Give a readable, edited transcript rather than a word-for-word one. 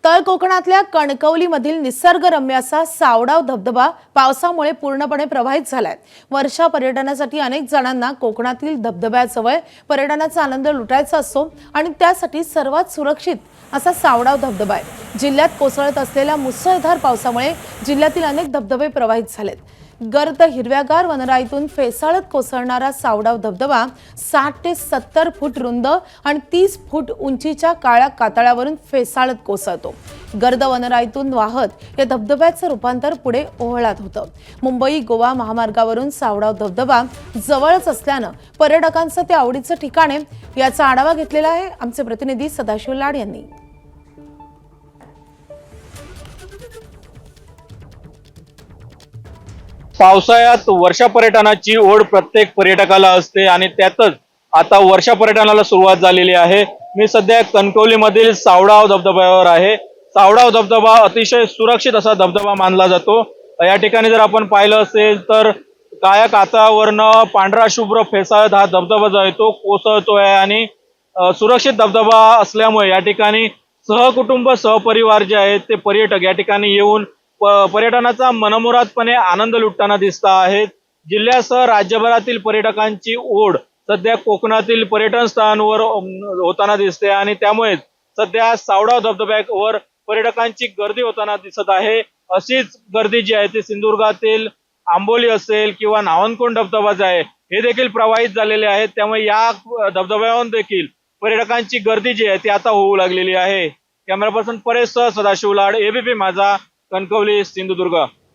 तळ कोकणातल्या कणकवलीमधील निसर्गरम्य असा सावडाव धबधबा पावसामुळे पूर्णपणे प्रवाहित झालाय। वर्षा पर्यटनासाठी अनेक जणांना कोकणातील धबधब्याजवळ पर्यटनाचा आनंद लुटायचा असतो आणि त्यासाठी सर्वात सुरक्षित असा सावडाव धबधबा आहे। जिल्ह्यात कोसळत असलेल्या मुसळधार पावसामुळे जिल्ह्यातील अनेक धबधबे प्रवाहित झालेत। गर्द हिरव्यागार वनराईतून फेसाळत कोसळणारा सावडाव धबधबा 60 ते 70 फूट रुंद आणि 30 फूट उंचीच्या काळ्या कातळावरून फेसाळत कोसळतो। गर्द वनराईतून वाहत या धबधब्याचं रूपांतर पुढे ओहळात होतं। मुंबई गोवा महामार्गावरून सावडाव धबधबा जवळच असल्यानं पर्यटकांचं ते आवडीचं ठिकाण आहे। याचा आढावा घेतलेला आहे आमचे प्रतिनिधी सदाशिव लाड यांनी। पावसाळ्यात वर्षा पर्यटनाची ओढ प्रत्येक पर्यटकाला असते आणि त्यातच आता वर्षा पर्यटनाला सुरुवात झालेली आहे। मी सध्या कणकवलीमधील सावडाव धबधब्यावर आहे। सावडाव धबधबा अतिशय सुरक्षित असा धबधबा मानला जातो। या ठिकाणी जर आपण पाहिलं असेल तर काळ्या कातळावरनं पांढरा शुभ्र फेसाळत हा धबधबा जो आहे तो कोसळतोय आणि सुरक्षित धबधबा असल्यामुळे या ठिकाणी सहकुटुंब सहपरिवार जे आहेत ते पर्यटक या ठिकाणी येऊन पर्यटनाचा मनमुरादपणे आनंद लुटताना दिसत आहेत। जिल्ह्यासह राज्यभरातील पर्यटकांची ओढ सध्या कोकणातील पर्यटन स्थळांवर होताना दिसते आणि त्यामुळे सध्या सावडाव धबधब्यावर पर्यटकांची गर्दी होताना दिसत आहे। अशीच गर्दी जी आहे ती सिंधुदुर्गातील आंबोली असेल किंवा नावनकोंड धबधबा जे आहे हे देखील प्रवाहित झालेले आहेत। त्यामुळे या धबधब्यावर देखील पर्यटकांची गर्दी जी आहे ती आता होऊ लागलेली आहे। कॅमेरा पर्सन परेश सदाशिव लाड, एबीपी माझा, कणकवली, सिंधुदुर्ग।